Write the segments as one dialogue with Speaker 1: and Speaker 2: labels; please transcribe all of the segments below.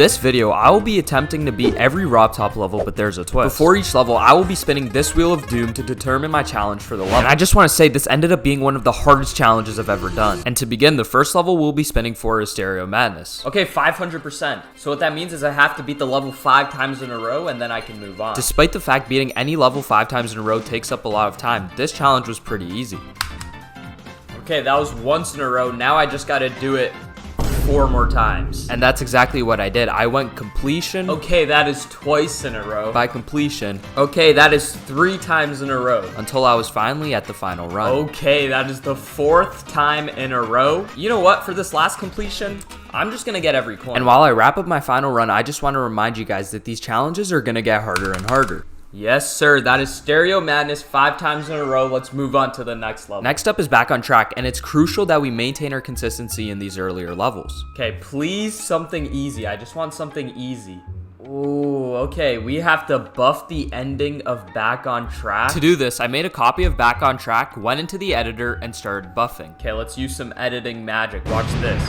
Speaker 1: this video, I will be attempting to beat every RobTop level, but there's a twist. Before each level, I will be spinning this Wheel of Doom to determine my challenge for the level. And I just want to say this ended up being one of the hardest challenges I've ever done. And to begin, the first level we'll be spinning for is Stereo Madness. Okay, 500%. So what that means is I have to beat the level 5 times in a row and then I can move on. Despite the fact beating any level 5 times in a row takes up a lot of time, this challenge was pretty easy. Okay, that was once in a row. Now I just gotta do it 4 more times. And that's exactly what I did. I went completion. Okay, that is twice in a row. By completion. Okay, that is 3 times in a row. Until I was finally at the final run. Okay, that is the 4th time in a row. You know what? For this last completion, I'm just gonna get every coin. And while I wrap up my final run, I just want to remind you guys that these challenges are gonna get harder and harder. Yes, sir. That is Stereo Madness 5 times in a row. Let's move on to the next level. Next up is Back on Track, and it's crucial that we maintain our consistency in these earlier levels. Okay, please something easy. I just want something easy. Ooh, okay. We have to buff the ending of Back on Track. To do this, I made a copy of Back on Track, went into the editor, and started buffing. Okay, let's use some editing magic. Watch this.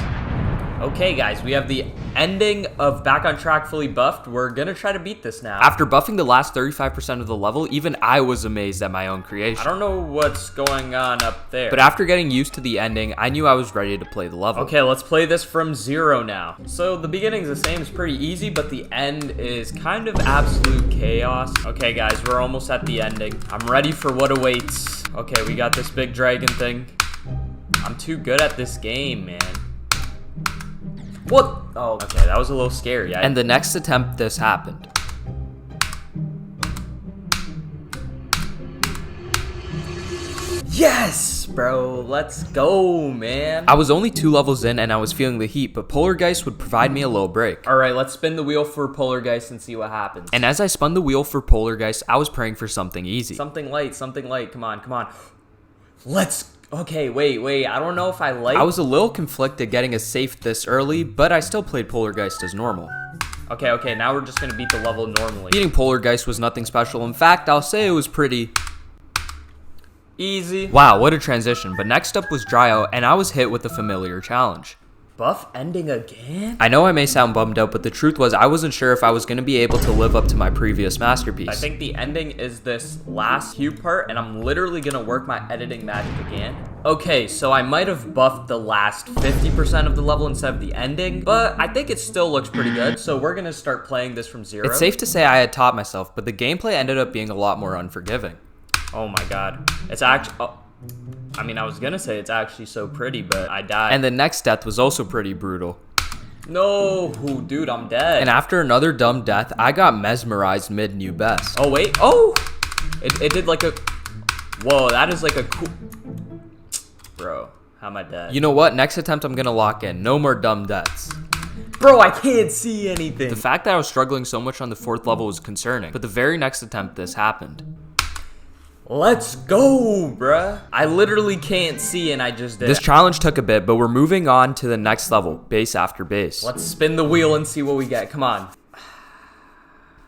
Speaker 1: Okay, guys, we have the ending of Back on Track fully buffed. We're gonna try to beat this now. After buffing the last 35% of the level, even I was amazed at my own creation. I don't know what's going on up there. But after getting used to the ending, I knew I was ready to play the level. Okay, let's play this from 0 now. So the beginning's the same, it's pretty easy, but the end is kind of absolute chaos. Okay, guys, we're almost at the ending. I'm ready for what awaits. Okay, we got this big dragon thing. I'm too good at this game, man. What? Oh, okay, that was a little scary. And the next attempt, this happened. Yes, bro, let's go, man. I was only 2 levels in and I was feeling the heat, but Polargeist would provide me a little break. All right, let's spin the wheel for Polargeist and see what happens. And as I spun the wheel for Polargeist, I was praying for something easy. Something light, come on, come on. Let's Okay, wait. I don't know if I like... I was a little conflicted getting a safe this early, but I still played Polargeist as normal. Okay, now we're just gonna beat the level normally. Beating Polargeist was nothing special. In fact, I'll say it was pretty... easy. Wow, what a transition. But next up was Dryo, and I was hit with a familiar challenge. Buff ending again? I know I may sound bummed out, but the truth was I wasn't sure if I was going to be able to live up to my previous masterpiece. I think the ending is this last cube part, and I'm literally going to work my editing magic again. Okay, so I might have buffed the last 50% of the level instead of the ending, but I think it still looks pretty good, so we're going to start playing this from 0. It's safe to say I had taught myself, but the gameplay ended up being a lot more unforgiving. Oh my god. It's actually... Oh. I mean, I was gonna say it's actually so pretty, but I died. And the next death was also pretty brutal. No, dude, I'm dead. And after another dumb death, I got mesmerized mid-new best. Oh, wait. Oh! It did like a... Whoa, that is like a cool... Bro, how am I dead? You know what? Next attempt, I'm gonna lock in. No more dumb deaths. Bro, I can't see anything. The fact that I was struggling so much on the 4th level was concerning, but the very next attempt, this happened. Let's go, bruh. I literally can't see and I just did. This challenge took a bit, but we're moving on to the next level, base after base. Let's spin the wheel and see what we get. Come on.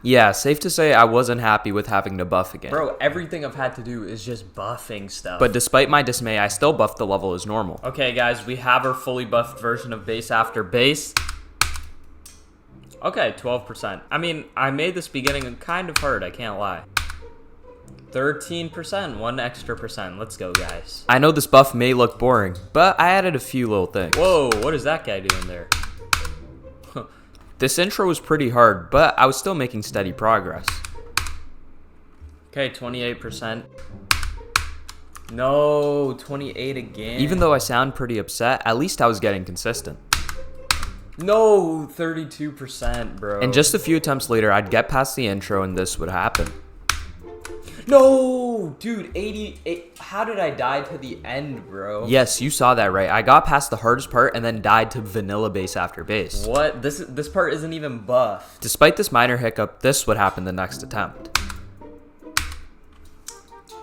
Speaker 1: Yeah, safe to say I wasn't happy with having to buff again. Bro, everything I've had to do is just buffing stuff. But despite my dismay, I still buffed the level as normal. Okay, guys, we have our fully buffed version of base after base. Okay, 12%. I mean, I made this beginning kind of hard, I can't lie. 13%, 1 extra percent. Let's go, guys. I know this buff may look boring, but I added a few little things. Whoa, what is that guy doing there? This intro was pretty hard, but I was still making steady progress. Okay, 28%. No, 28 again. Even though I sound pretty upset, at least I was getting consistent. No, 32%, bro. And just a few attempts later, I'd get past the intro and this would happen. No, dude, 88. How did I die to the end, bro? Yes, you saw that right. I got past the hardest part and then died to vanilla base after base. What? This part isn't even buffed. Despite this minor hiccup, this would happen the next attempt.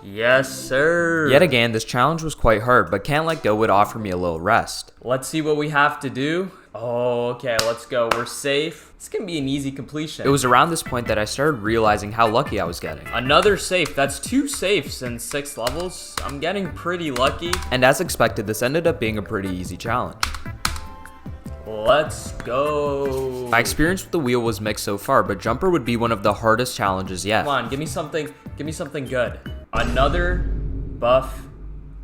Speaker 1: Yes, sir. Yet again, this challenge was quite hard, but Can't Let Go would offer me a little rest. Let's see what we have to do. Oh, okay, let's go. We're safe. This can be an easy completion. It was around this point that I started realizing how lucky I was getting. Another safe. That's 2 safes in 6 levels. I'm getting pretty lucky. And as expected, this ended up being a pretty easy challenge. Let's go. My experience with the wheel was mixed so far, but jumper would be one of the hardest challenges yet. Come on, give me something good. Another buff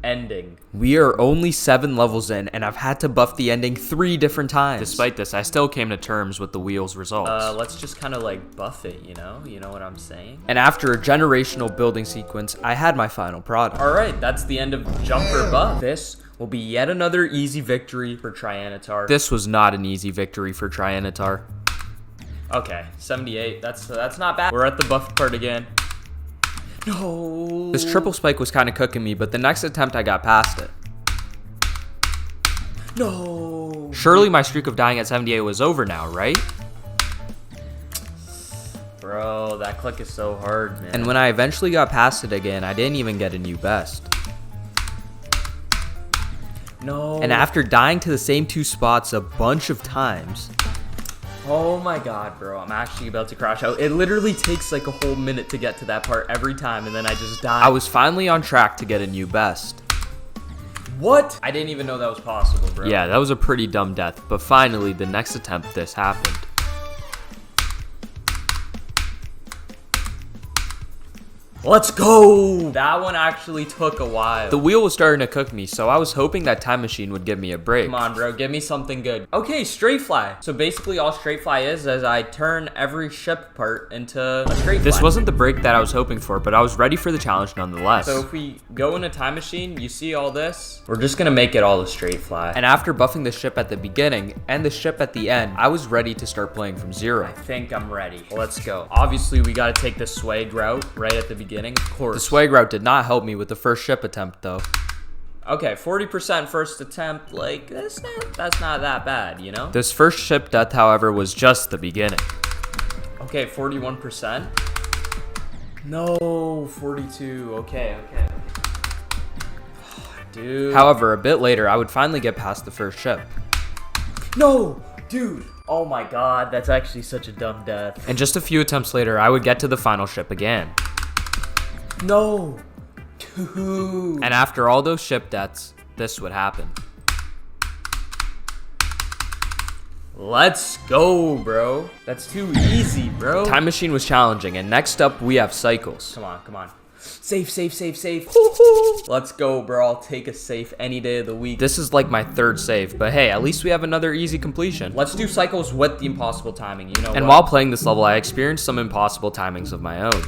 Speaker 1: ending. We are only 7 levels in, and I've had to buff the ending 3 different times. Despite this, I still came to terms with the wheel's results. Let's just kind of like buff it, you know what I'm saying? And after a generational building sequence, I had my final product. All right, that's the end of jumper buff. This will be yet another easy victory for Trianitar. This was not an easy victory for Trianitar. Okay, 78, that's not bad. We're at the buff part again. No. This triple spike was kind of cooking me, but the next attempt I got past it. No. Surely my streak of dying at 78 was over now, right? Bro, that click is so hard, man. And when I eventually got past it again, I didn't even get a new best. No. And after dying to the same 2 spots a bunch of times. Oh my god, bro. I'm actually about to crash out. It literally takes like a whole minute to get to that part every time, and then I just die. I was finally on track to get a new best. What? I didn't even know that was possible, bro. Yeah, that was a pretty dumb death, but finally, the next attempt, this happened. Let's go! That one actually took a while. The wheel was starting to cook me, so I was hoping that time machine would give me a break. Come on, bro, give me something good. Okay, straight fly. So basically all straight fly is I turn every ship part into a straight fly. This wasn't the break that I was hoping for, but I was ready for the challenge nonetheless. So if we go in a time machine, you see all this? We're just gonna make it all a straight fly. And after buffing the ship at the beginning and the ship at the end, I was ready to start playing from 0. I think I'm ready. Let's go. Obviously, we gotta take the swag route right at the beginning. Of course. The swag route did not help me with the first ship attempt though. Okay, 40% first attempt, like that's not that bad, you know? This first ship death, however, was just the beginning. Okay, 41%. No, 42. Okay. Dude. However, a bit later, I would finally get past the first ship. No, dude. Oh my god, that's actually such a dumb death. And just a few attempts later, I would get to the final ship again. No, dude. And after all those ship deaths, this would happen. Let's go, bro. That's too easy, bro. Time machine was challenging, and next up we have cycles. Come on. Safe. Let's go, bro. I'll take a safe any day of the week. This is like my 3rd save, but hey, at least we have another easy completion. Let's do cycles with the impossible timing, you know. And while playing this level, I experienced some impossible timings of my own.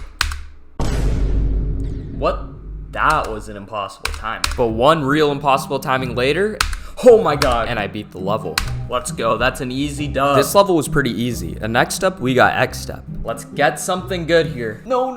Speaker 1: What? That was an impossible timing. But one real impossible timing later, oh my god, and I beat the level. Let's go. That's an easy dub. This level was pretty easy. And next up, we got Xstep. Let's get something good here. No.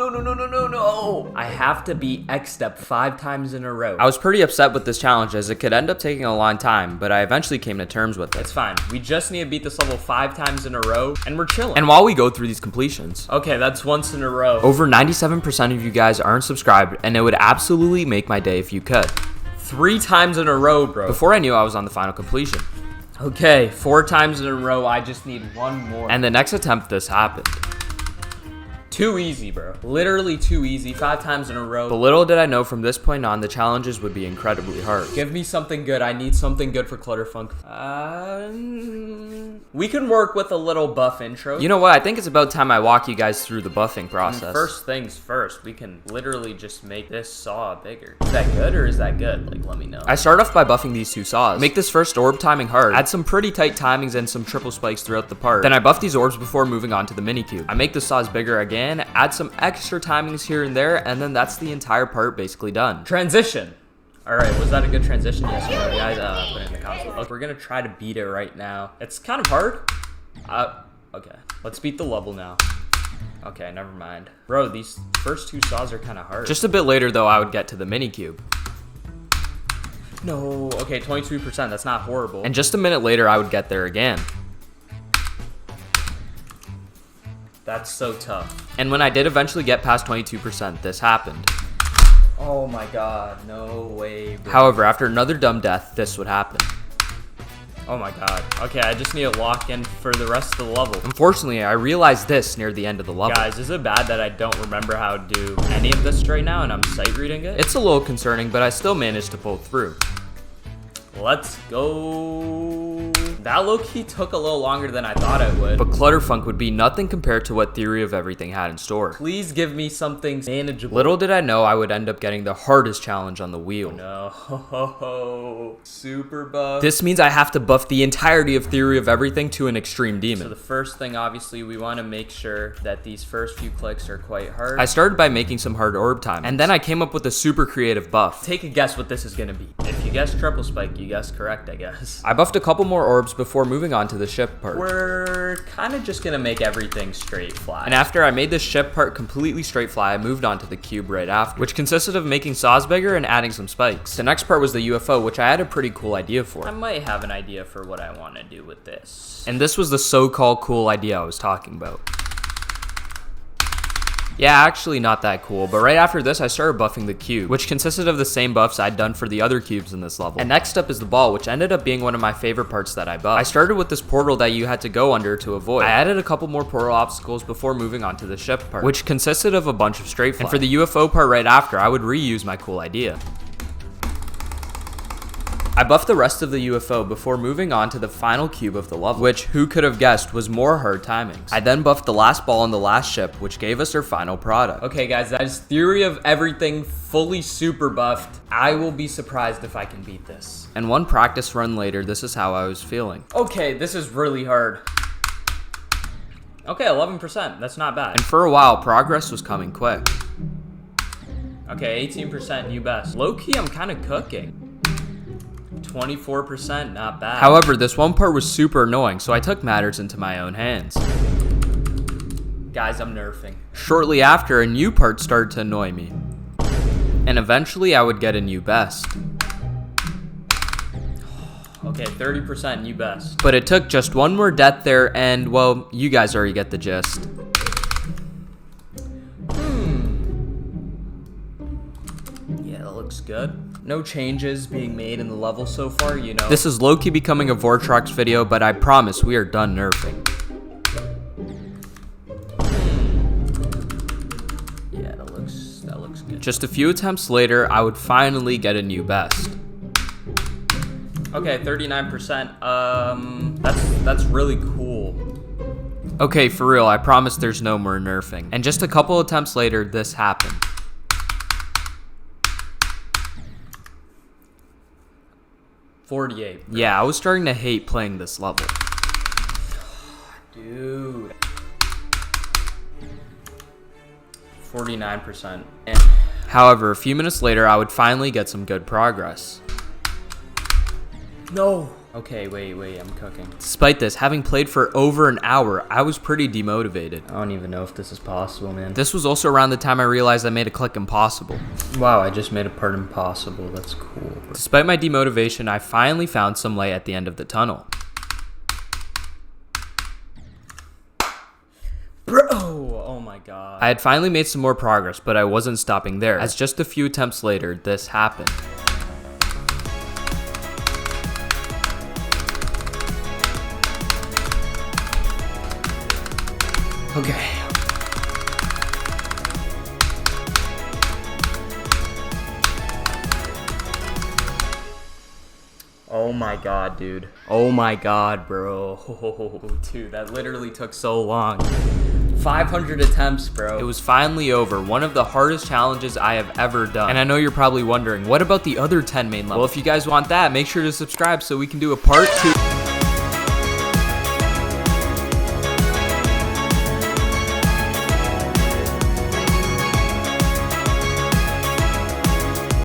Speaker 1: I have to beat Xstep 5 times in a row. I was pretty upset with this challenge as it could end up taking a long time, but I eventually came to terms with it. It's fine. We just need to beat this level 5 times in a row, and we're chilling. And while we go through these completions. Okay, that's once in a row. Over 97% of you guys aren't subscribed, and it would absolutely make my day if you could. 3 times in a row, bro. Before I knew I was on the final completion. Okay, 4 times in a row. I just need 1 more. And the next attempt, this happened. Too easy, bro. Literally too easy. 5 times in a row. But little did I know from this point on, the challenges would be incredibly hard. Give me something good. I need something good for Clutterfunk. We can work with a little buff intro. You know what? I think it's about time I walk you guys through the buffing process. And first things first, we can literally just make this saw bigger. Is that good or is that good? Like, let me know. I start off by buffing these 2 saws. Make this first orb timing hard. Add some pretty tight timings and some triple spikes throughout the part. Then I buff these orbs before moving on to the mini cube. I make the saws bigger again. Add some extra timings here and there, and then that's the entire part basically done. Transition. All right, was that a good transition? Yes or no, guys? Put it in the comments. Okay, we're gonna try to beat it right now. It's kind of hard. Okay, let's beat the level now. Okay, never mind. Bro, these first 2 saws are kind of hard. Just a bit later, though, I would get to the mini cube. No, okay, 22%, that's not horrible. And just a minute later, I would get there again. That's so tough. And when I did eventually get past 22%, this happened. Oh my god, no way, bro. However, after another dumb death, this would happen. Oh my god. Okay, I just need to lock in for the rest of the level. Unfortunately, I realized this near the end of the level. Guys, is it bad that I don't remember how to do any of this right now and I'm sight reading it? It's a little concerning, but I still managed to pull through. Let's go. That low-key took a little longer than I thought it would. But Clutterfunk would be nothing compared to what Theory of Everything had in store. Please give me something manageable. Little did I know I would end up getting the hardest challenge on the wheel. No. Super buff. This means I have to buff the entirety of Theory of Everything to an extreme demon. So the first thing, obviously, we want to make sure that these first few clicks are quite hard. I started by making some hard orb timings, and then I came up with a super creative buff. Take a guess what this is going to be. If you guess triple spike, you guessed correct, I guess. I buffed a couple more orbs before moving on to the ship part. We're kind of just going to make everything straight fly. And after I made the ship part completely straight fly, I moved on to the cube right after, which consisted of making saws bigger and adding some spikes. The next part was the UFO, which I had a pretty cool idea for. I might have an idea for what I want to do with this. And this was the so-called cool idea I was talking about. Yeah, actually not that cool, but right after this I started buffing the cube, which consisted of the same buffs I'd done for the other cubes in this level. And next up is the ball, which ended up being one of my favorite parts that I buffed. I started with this portal that you had to go under to avoid. I added a couple more portal obstacles before moving on to the ship part, which consisted of a bunch of straight fly. And for the UFO part right after, I would reuse my cool idea. I buffed the rest of the UFO before moving on to the final cube of the level, which, who could have guessed, was more hard timings. I then buffed the last ball on the last ship, which gave us our final product. Okay guys, that is Theory of Everything fully super buffed. I will be surprised if I can beat this. And one practice run later, this is how I was feeling. Okay, this is really hard. Okay, 11%, that's not bad. And for a while, progress was coming quick. Okay, 18% new best. Low-key, I'm kind of cooking. 24%, not bad. However, this one part was super annoying, so I took matters into my own hands. Guys, I'm nerfing. Shortly after, a new part started to annoy me. And eventually, I would get a new best. Okay, 30% new best. But it took just one more death there, and, well, you guys already get the gist. Yeah, that looks good. No changes being made in the level so far, you know. This is low-key becoming a Vortrox video, but I promise we are done nerfing. Yeah, that looks good. Just a few attempts later, I would finally get a new best. Okay, 39%. That's really cool. Okay, for real, I promise there's no more nerfing. And just a couple attempts later, this happened. Yeah, I was starting to hate playing this level. Dude. 49%. However, a few minutes later, I would finally get some good progress. No. Okay, wait, I'm cooking. Despite this, having played for over an hour, I was pretty demotivated. I don't even know if this is possible, man. This was also around the time I realized I made a click impossible. Wow, I just made a part impossible. That's cool. Despite my demotivation, I finally found some light at the end of the tunnel. Bro, oh my god. I had finally made some more progress, but I wasn't stopping there, as just a few attempts later, this happened. Okay. Oh my god, dude. Oh my god, bro. Oh, dude, that literally took so long. 500 attempts, bro. It was finally over. One of the hardest challenges I have ever done. And I know you're probably wondering, what about the other 10 main levels? Well, if you guys want that, make sure to subscribe so we can do a part 2.